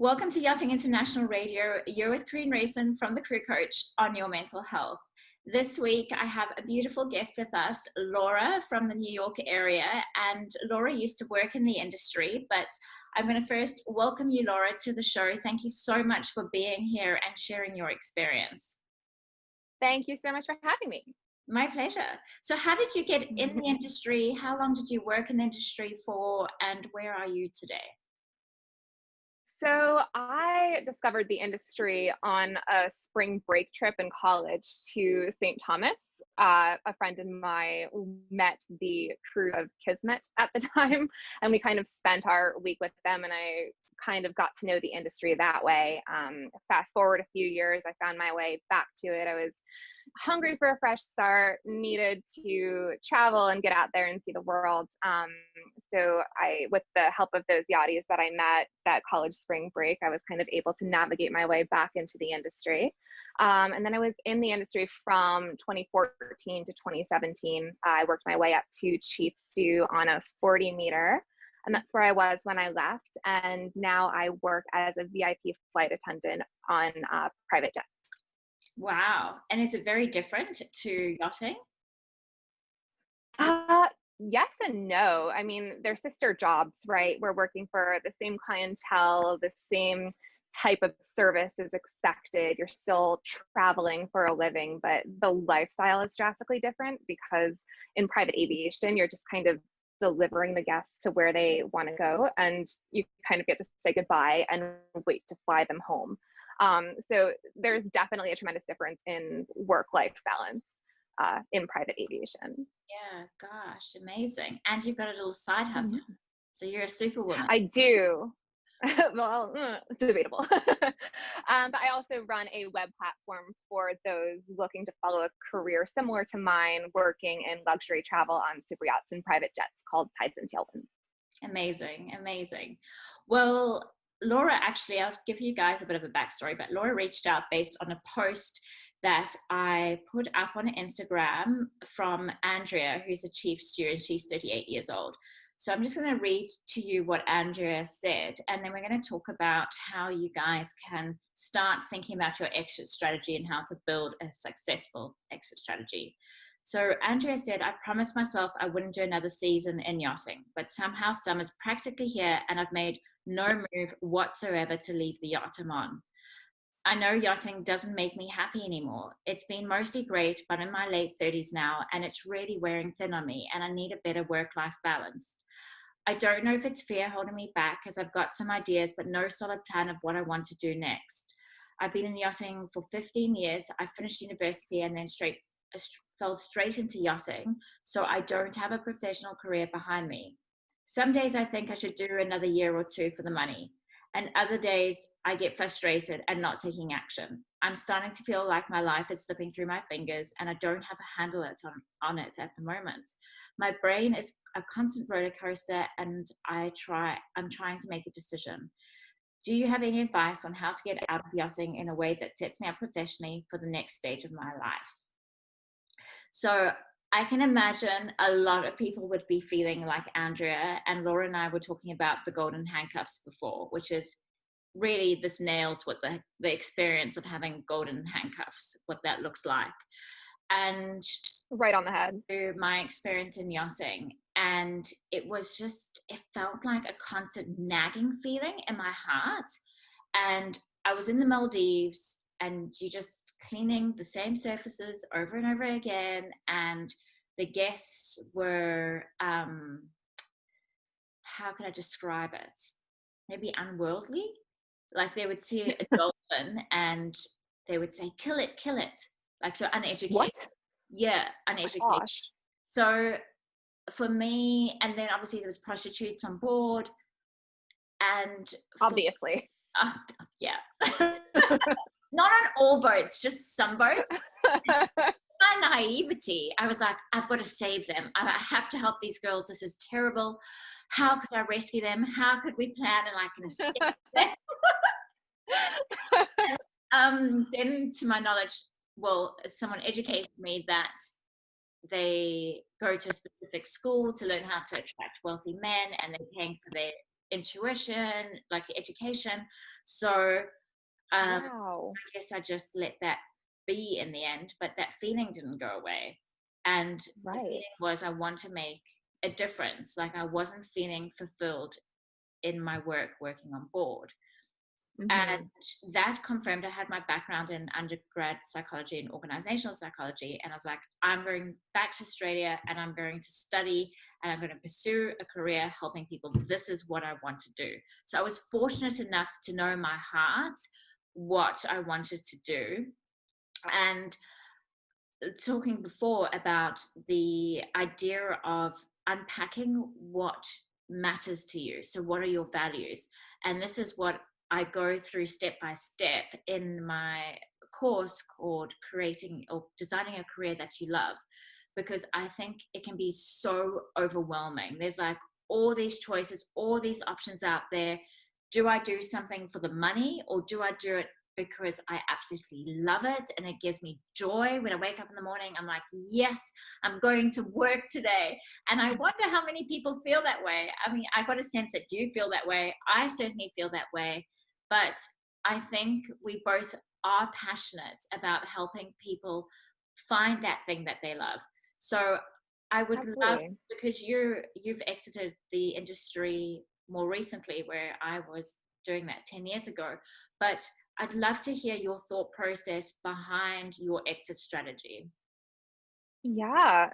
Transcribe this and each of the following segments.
Welcome to Yachting International Radio. You're with Karine Rayson from the Crew Coach on your mental health. This week, I have a beautiful guest with us, Laura from the New York area. And Laura used to work in the industry, but I'm going to first welcome you, Laura, to the show. Thank you so much for being here and sharing your experience. Thank you so much for having me. My pleasure. So how did you get in the industry? How long did you work in the industry for? And where are you today? So I discovered the industry on a spring break trip in college to St. Thomas. A friend of mine met the crew of Kismet at the time, and we kind of spent our week with them, and I kind of got to know the industry that way. Fast forward a few years, I found my way back to it. I was hungry for a fresh start, needed to travel and get out there and see the world. So with the help of those Yachties that I met that college spring break, I was kind of able to navigate my way back into the industry. And then I was in the industry from 2014 to 2017. I worked my way up to chief stew on a 40 meter. And that's where I was when I left. And now I work as a VIP flight attendant on private jets. Wow. And is it very different to yachting? Yes and no. I mean, they're sister jobs, right? We're working for the same clientele, the same type of service is expected. You're still traveling for a living, but the lifestyle is drastically different because in private aviation, you're just kind of delivering the guests to where they want to go, and you kind of get to say goodbye and wait to fly them home. So there's definitely a tremendous difference in work-life balance in private aviation. Yeah, gosh, amazing. And you've got a little side hustle. Mhm. So you're a superwoman. I do. Well, it's debatable. But I also run a web platform for those looking to follow a career similar to mine, working in luxury travel on super yachts and private jets, called Tides and Tailwinds. Amazing, amazing. Well, Laura, actually, I'll give you guys a bit of a backstory, but Laura reached out based on a post that I put up on Instagram from Andrea, who's a chief steward, and she's 38 years old. So I'm just going to read to you what Andrea said, and then we're going to talk about how you guys can start thinking about your exit strategy and how to build a successful exit strategy. So Andrea said, I promised myself I wouldn't do another season in yachting, but somehow summer's practically here and I've made no move whatsoever to leave the yacht I'm on. I know yachting doesn't make me happy anymore. It's been mostly great, but in my late 30s now, and it's really wearing thin on me, and I need a better work-life balance. I don't know if it's fear holding me back, as I've got some ideas, but no solid plan of what I want to do next. I've been in yachting for 15 years. I finished university and then fell straight into yachting, so I don't have a professional career behind me. Some days I think I should do another year or two for the money. And other days I get frustrated and not taking action. I'm starting to feel like my life is slipping through my fingers and I don't have a handle on it at the moment. My brain is a constant roller coaster and I'm trying to make a decision. Do you have any advice on how to get out of yachting in a way that sets me up professionally for the next stage of my life? So I can imagine a lot of people would be feeling like Andrea, and Laura and I were talking about the golden handcuffs before, which is really, this nails what the experience of having golden handcuffs, what that looks like. And Right on the head. my experience in yachting, and it felt like a constant nagging feeling in my heart. And I was in the Maldives, and you just cleaning the same surfaces over and over again, and the guests were how can I describe it, maybe unworldly. Like they would see a dolphin and they would say kill it, like, so uneducated. What? Yeah, uneducated. Gosh. So for me, and then obviously there was prostitutes on board, and Obviously. yeah. Not on all boats, just some boats. My naivety, I was like, I've got to save them. I have to help these girls. This is terrible. How could I rescue them? How could we plan and I can escape them? Then to my knowledge, well, someone educated me that they go to a specific school to learn how to attract wealthy men, and they're paying for their intuition, like education. So I Wow. guess I just let that be in the end, but that feeling didn't go away. And the Right. feeling was I want to make a difference. Like I wasn't feeling fulfilled in my work working on board. And Hmm. that confirmed, I had my background in undergrad psychology and organizational psychology. And I was like, I'm going back to Australia and I'm going to study and I'm going to pursue a career helping people. This is what I want to do. So I was fortunate enough to know in my heart what I wanted to do. And talking before about the idea of unpacking what matters to you. So, what are your values? And this is what I go through step by step in my course called Creating or Designing a Career That You Love, because I think it can be so overwhelming. There's like all these choices, all these options out there. Do I do something for the money or do I do it because I absolutely love it and it gives me joy? When I wake up in the morning, I'm like, yes, I'm going to work today. And I wonder how many people feel that way. I mean, I got a sense that you feel that way. I certainly feel that way. But I think we both are passionate about helping people find that thing that they love. So I would love, Absolutely. because you've exited the industry more recently, where I was doing that 10 years ago, but I'd love to hear your thought process behind your exit strategy. Yeah.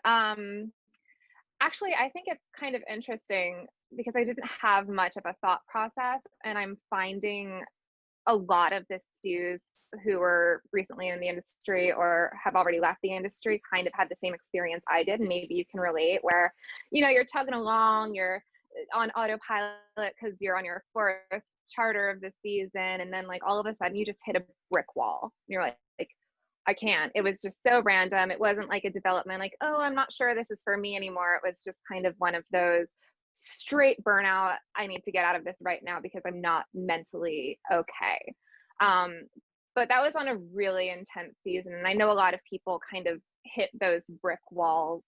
Actually, I think it's kind of interesting because I didn't have much of a thought process, and I'm finding a lot of the stews who were recently in the industry or have already left the industry kind of had the same experience I did. And maybe you can relate where, you're tugging along, you're on autopilot because you're on your fourth charter of the season. And then like all of a sudden you just hit a brick wall. You're like, I can't. It was just so random. It wasn't like a development, like, oh, I'm not sure this is for me anymore. It was just kind of one of those straight burnout. I need to get out of this right now because I'm not mentally okay. Um, but that was on a really intense season. And I know a lot of people kind of hit those brick walls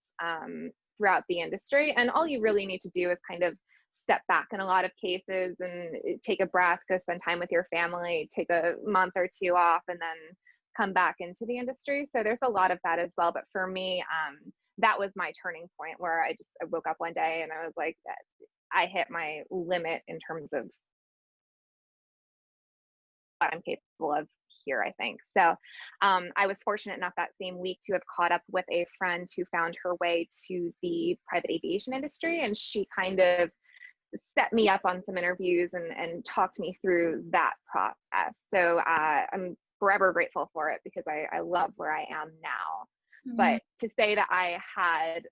throughout the industry. And all you really need to do is kind of step back in a lot of cases and take a breath, go spend time with your family, take a month or two off, and then come back into the industry. So there's a lot of that as well. But for me, that was my turning point where I woke up one day and I was like, I hit my limit in terms of what I'm capable of here, I think. So I was fortunate enough that same week to have caught up with a friend who found her way to the private aviation industry. And she kind of set me up on some interviews and talked me through that process. So I'm forever grateful for it because I love where I am now. Mm, But to say that I had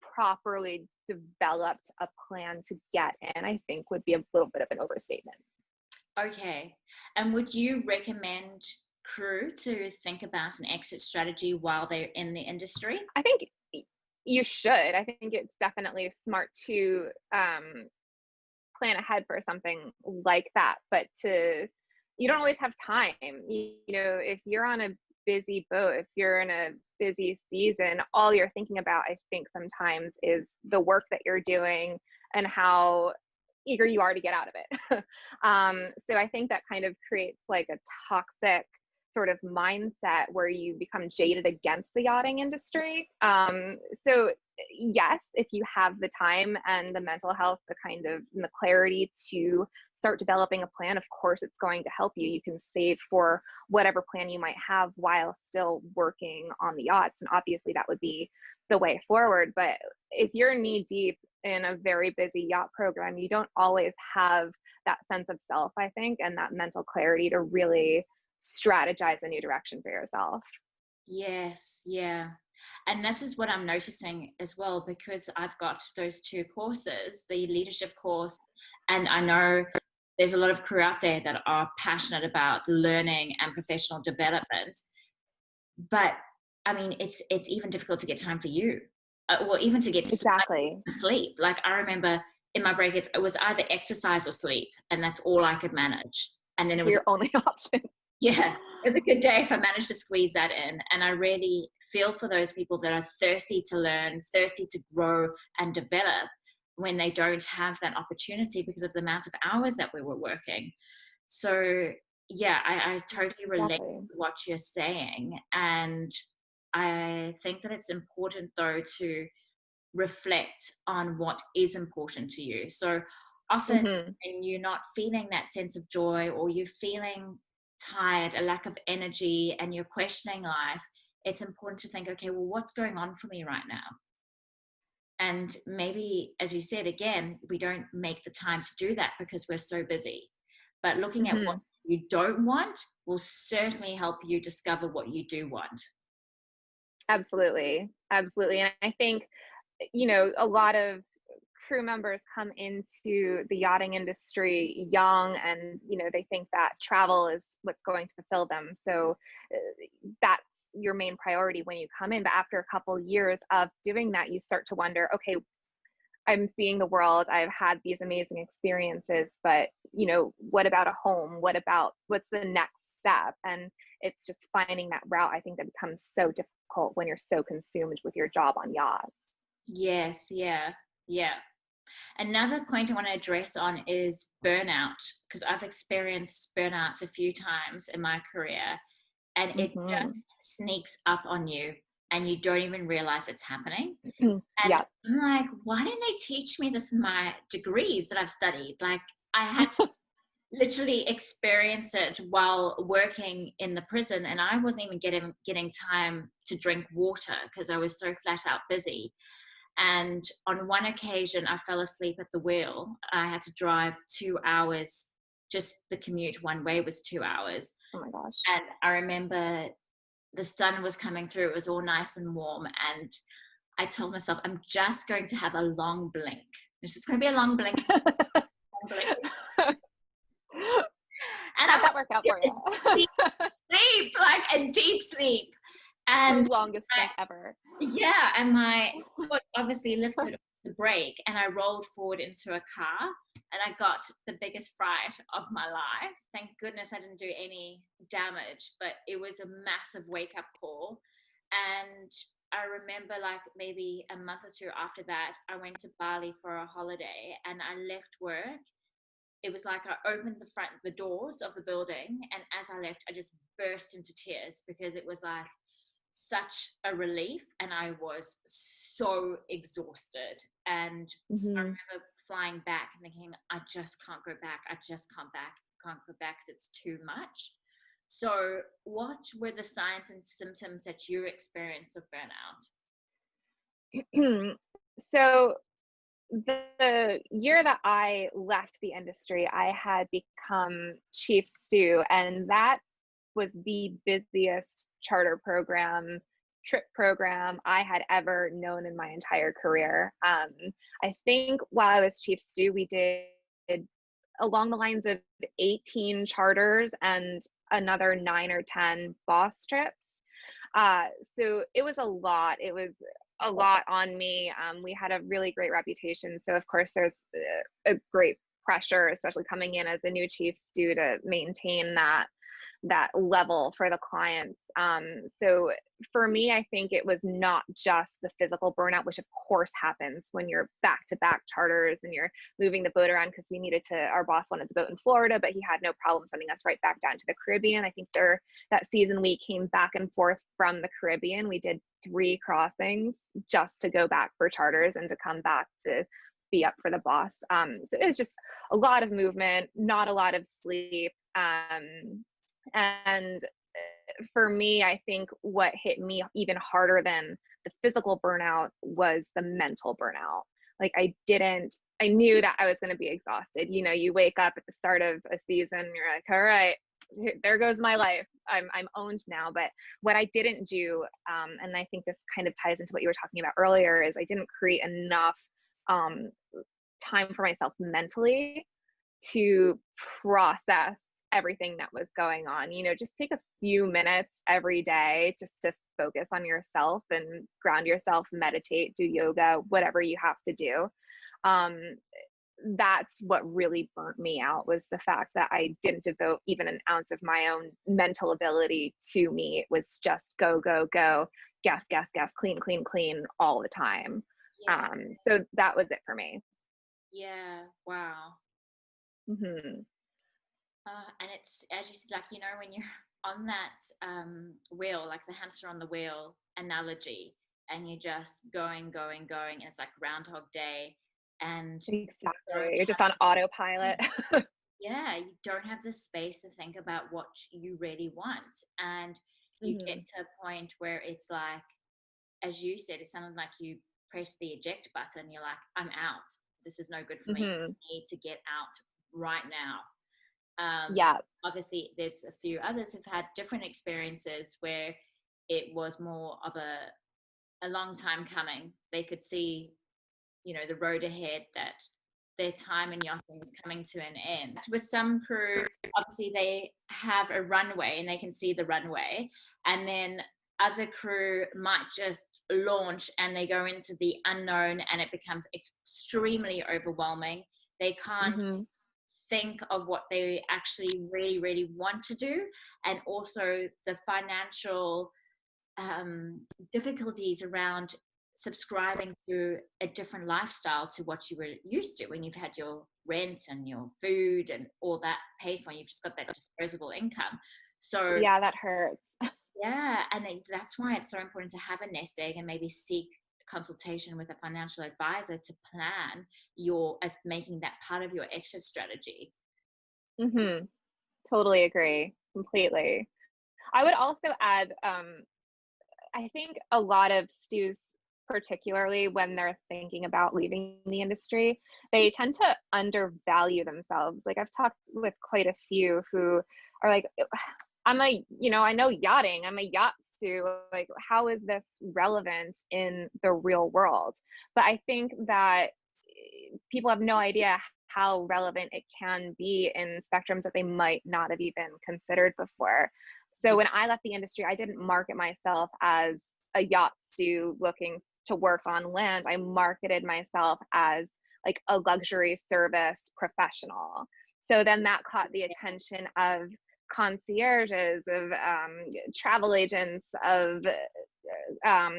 properly developed a plan to get in, I think would be a little bit of an overstatement. okay. And would you recommend crew to think about an exit strategy while they're in the industry? I think you should. I think it's definitely smart to plan ahead for something like that, but you don't always have time. If you're on a busy boat, if you're in a busy season, all you're thinking about, I think sometimes, is the work that you're doing and how eager you are to get out of it. So I think that kind of creates like a toxic sort of mindset where you become jaded against the yachting industry. So yes, if you have the time and the mental health, and the clarity to start developing a plan, of course it's going to help you. You can save for whatever plan you might have while still working on the yachts. And obviously that would be the way forward. But if you're knee deep in a very busy yacht program, you don't always have that sense of self, I think, and that mental clarity to really strategize a new direction for yourself. Yes, yeah. And this is what I'm noticing as well, because I've got those two courses, the leadership course, and I know there's a lot of crew out there that are passionate about learning and professional development. But I mean, it's even difficult to get time for you, or even to get Exactly. sleep. Like I remember in my break, it was either exercise or sleep, and that's all I could manage. And then it So was, your only option. yeah, it was a good day if I managed to squeeze that in. And I really feel for those people that are thirsty to learn, thirsty to grow and develop, when they don't have that opportunity because of the amount of hours that we were working. So yeah, I totally relate Exactly. to what you're saying. And I think that it's important though to reflect on what is important to you. So often Hmm. when you're not feeling that sense of joy, or you're feeling tired, a lack of energy, and you're questioning life, it's important to think, okay, well, what's going on for me right now? And maybe, as you said, again, we don't make the time to do that because we're so busy. But looking at what Hmm. you don't want will certainly help you discover what you do want. Absolutely. Absolutely. And I think, you know, a lot of crew members come into the yachting industry young, and you know, they think that travel is what's going to fulfill them, so that's your main priority when you come in. But after a couple years of doing that, you start to wonder, okay, I'm seeing the world, I've had these amazing experiences, but you know, what about a home? What's the next step? And it's just finding that route, I think, that becomes so difficult when you're so consumed with your job on yacht. Yes, yeah, yeah. Another point I want to address on is burnout, because I've experienced burnout a few times in my career, and it just Hmm. sneaks up on you and you don't even realize it's happening. And Yeah. I'm like, why didn't they teach me this in my degrees that I've studied? Like, I had to literally experience it while working in the prison, and I wasn't even getting time to drink water because I was so flat out busy. And on one occasion, I fell asleep at the wheel. I had to drive 2 hours. Just the commute one way was 2 hours. Oh my gosh. And I remember the sun was coming through. It was all nice and warm. And I told myself, I'm just going to have a long blink. It's just going to be a long blink. Long blink. And I How'd went that work out to for a you? deep sleep, like a deep sleep. The And longest blink ever. yeah, and my foot obviously lifted off the brake, and I rolled forward into a car, and I got the biggest fright of my life. Thank goodness I didn't do any damage, but it was a massive wake up call. And I remember, like, maybe a month or two after that, I went to Bali for a holiday, and I left work. It was like I opened the doors of the building, and as I left, I just burst into tears because it was like such a relief, and I was so exhausted. And I Hmm. remember flying back and thinking, I just can't go back. I just can't go back because it's too much. So what were the signs and symptoms that you experienced of burnout? So the year that I left the industry, I had become chief stew, and that was the busiest charter program, trip program I had ever known in my entire career. I think while I was chief stew, we did along the lines of 18 charters and another 9 or 10 boss trips. So it was a lot. It was a lot on me. We had a really great reputation. So, of course, there's a great pressure, especially coming in as a new chief stew, to maintain that level for the clients. So for me, I think it was not just the physical burnout, which of course happens when you're back to back charters and you're moving the boat around, because our boss wanted the boat in Florida, but he had no problem sending us right back down to the Caribbean. I think that season we came back and forth from the Caribbean. We did 3 crossings just to go back for charters and to come back to be up for the boss. So it was just a lot of movement, not a lot of sleep. And for me, I think what hit me even harder than the physical burnout was the mental burnout. Like I knew that I was going to be exhausted. You know, you wake up at the start of a season, you're like, all right, there goes my life. I'm owned now. But what I didn't do, and I think this kind of ties into what you were talking about earlier, is I didn't create enough time for myself mentally to process everything that was going on. You know, just take a few minutes every day just to focus on yourself and ground yourself, meditate, do yoga, whatever you have to do. Um, that's what really burnt me out, was the fact that I didn't devote even an ounce of my own mental ability to me. It was just go, go, go, gas, gas, gas, clean, clean, clean all the time. Yeah. So that was it for me. Yeah. Wow. Hmm. And it's, as you said, like, you know, when you're on that wheel, like the hamster on the wheel analogy, and you're just going, going, going, and it's like Groundhog Day, and you don't Exactly. You're just have, on autopilot. yeah, you don't have the space to think about what you really want. And you get Hmm. to a point where it's like, as you said, it's something like you press the eject button, you're like, I'm out. This is no good for me. Hmm. I need to get out right now. Yeah. Obviously, there's a few others who've had different experiences where it was more of a long time coming. They could see, you know, the road ahead, that their time in yachting was coming to an end. With some crew, obviously they have a runway and they can see the runway, and then other crew might just launch and they go into the unknown and it becomes extremely overwhelming. They can't Hmm. think of what they actually really, really want to do, and also the financial difficulties around subscribing to a different lifestyle to what you were used to when you've had your rent and your food and all that paid for. You've just got that disposable income. So Yeah, that hurts. yeah, and that's why it's so important to have a nest egg and maybe seek consultation with a financial advisor to plan your, as making that part of your exit strategy. Hmm. Totally agree. Completely. I would also add, I think a lot of stews, particularly when they're thinking about leaving the industry, they tend to undervalue themselves. Like I've talked with quite a few who are like, I know yachting, I'm a yacht stew. Like, how is this relevant in the real world? But I think that people have no idea how relevant it can be in spectrums that they might not have even considered before. So when I left the industry, I didn't market myself as a yacht stew looking to work on land. I marketed myself as like a luxury service professional. So then that caught the attention of concierges, of travel agents, of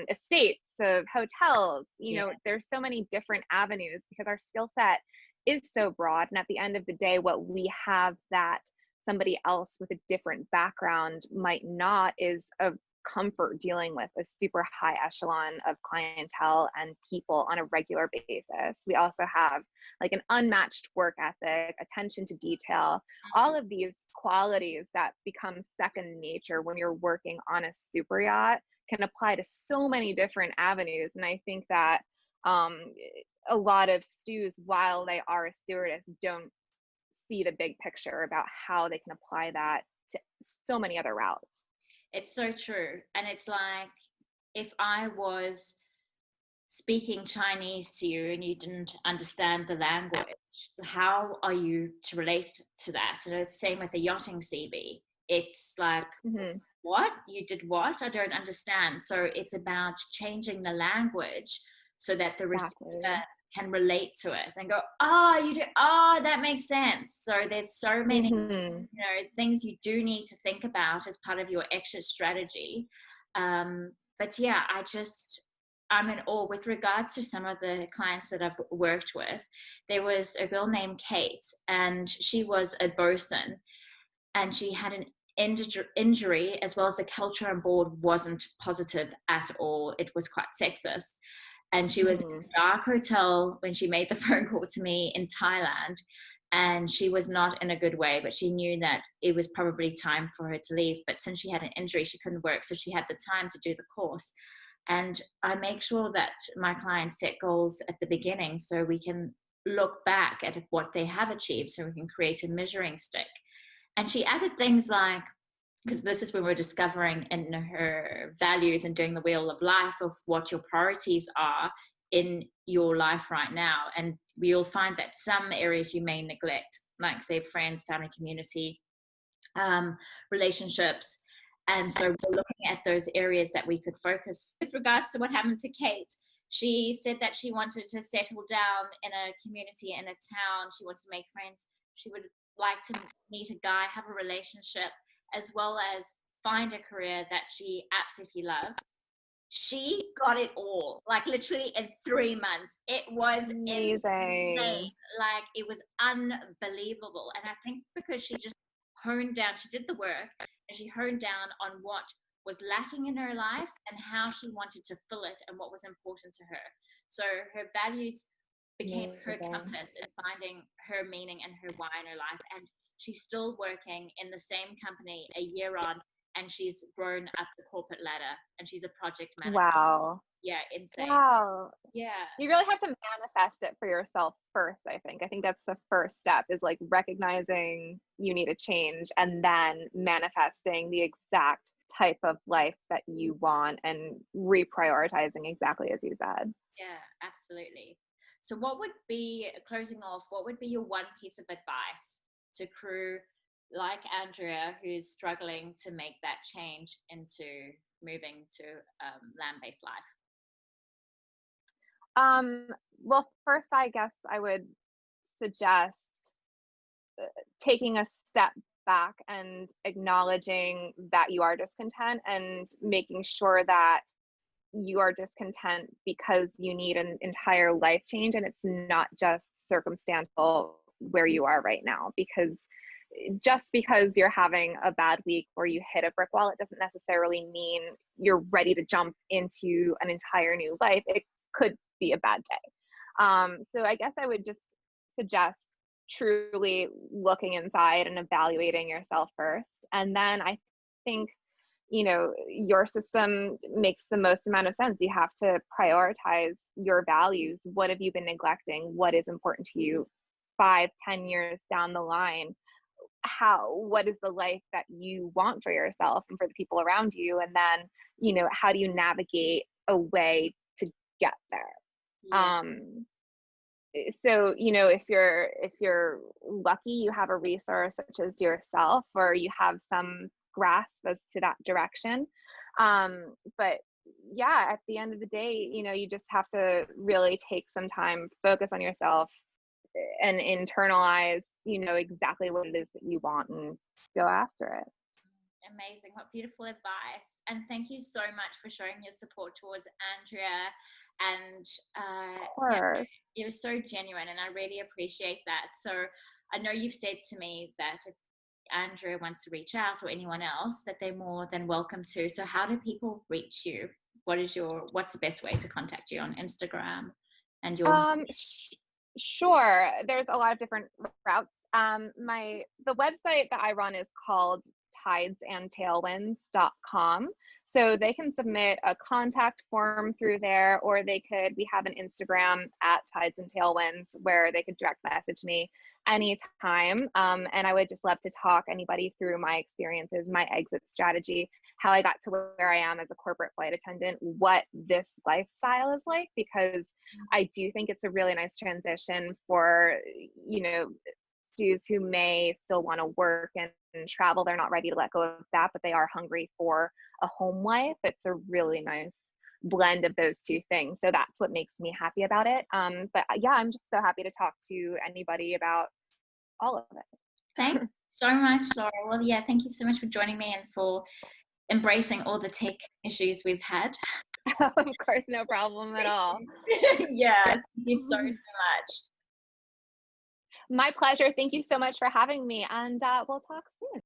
estates, of hotels. Yeah. There's so many different avenues because our skill set is so broad. And at the end of the day, what we have that somebody else with a different background might not is a comfort dealing with a super high echelon of clientele and people on a regular basis. We also have like an unmatched work ethic, attention to detail, all of these qualities that become second nature when you're working on a super yacht can apply to so many different avenues. And I think that um, a lot of stews, while they are a stewardess, don't see the big picture about how they can apply that to so many other routes. It's so true. And it's like, if I was speaking Chinese to you and you didn't understand the language, how are you to relate to that? And it's the same with a yachting CB. It's like, Hmm. what? You did what? I don't understand. So it's about changing the language so that the receiver Exactly. can relate to it and go, oh, you do, oh, that makes sense. So there's so many, Hmm. things you do need to think about as part of your exit strategy. But yeah, I'm in awe with regards to some of the clients that I've worked with. There was a girl named Kate, and she was a bosun, and she had an injury, as well as the culture on board wasn't positive at all. It was quite sexist. And she was in Hmm. a dark hotel when she made the phone call to me in Thailand. And she was not in a good way, but she knew that it was probably time for her to leave. But since she had an injury, she couldn't work. So she had the time to do the course. And I make sure that my clients set goals at the beginning so we can look back at what they have achieved, so we can create a measuring stick. And she added things like, because this is when we're discovering in her values and doing the wheel of life of what your priorities are in your life right now. And we'll find that some areas you may neglect, like say friends, family, community, um, relationships. And so we're looking at those areas that we could focus. With regards to what happened to Kate, she said that she wanted to settle down in a community, in a town. She wants to make friends. She would like to meet a guy, have a relationship, as well as find a career that she absolutely loves. She got it all, like literally in 3 months. It was insane. Amazing. Like it was unbelievable. And I think because she just honed down, she did the work and she honed down on what was lacking in her life and how she wanted to fill it and what was important to her. So her values became her Amazing. compass in finding her meaning and her why in her life. And she's still working in the same company a year on, and she's grown up the corporate ladder and she's a project manager. Wow. Yeah, insane. Wow. Yeah, You really have to manifest it for yourself first, I think. I think that's the first step, is like recognizing you need a change and then manifesting the exact type of life that you want and reprioritizing exactly as you said. yeah, absolutely. So what would be, closing off, what would be your one piece of advice to crew like Andrea who's struggling to make that change into moving to land-based life? Um, well, first, I guess I would suggest taking a step back and acknowledging that you are discontent and making sure that you are discontent because you need an entire life change and it's not just circumstantial where you are right now. Because just because you're having a bad week or you hit a brick wall, it doesn't necessarily mean you're ready to jump into an entire new life. It could be a bad day. So I guess I would just suggest truly looking inside and evaluating yourself first. And then I think, your system makes the most amount of sense. You have to prioritize your values. What have you been neglecting? What is important to you 5, 10 years down the line? What is the life that you want for yourself and for the people around you? And then, how do you navigate a way to get there? Yeah. So if you're lucky, you have a resource such as yourself, or you have some grasp as to that direction. But yeah, at the end of the day, you just have to really take some time, focus on yourself, and internalize, exactly what it is that you want and go after it. Amazing. What beautiful advice. And thank you so much for showing your support towards Andrea. And Of yeah, course. it was so genuine and I really appreciate that. So I know you've said to me that if Andrea wants to reach out or anyone else, that they're more than welcome to. So how do people reach you? What's the best way to contact you on Instagram and your? Sure. There's a lot of different routes. The website that I run is called tidesandtailwinds.com. So they can submit a contact form through there, or we have an Instagram at Tides and Tailwinds where they could direct message me anytime. And I would just love to talk anybody through my experiences, my exit strategy, how I got to where I am as a corporate flight attendant, what this lifestyle is like, because I do think it's a really nice transition for, students who may still want to work and travel. They're not ready to let go of that, but they are hungry for a home life. It's a really nice blend of those two things. So that's what makes me happy about it. But yeah, I'm just so happy to talk to anybody about all of it. Thanks so much, Laura. Well, yeah, thank you so much for joining me and for embracing all the tech issues we've had. Of course, no problem at all. Yeah, thank you so, so much. My pleasure. Thank you so much for having me, and we'll talk soon.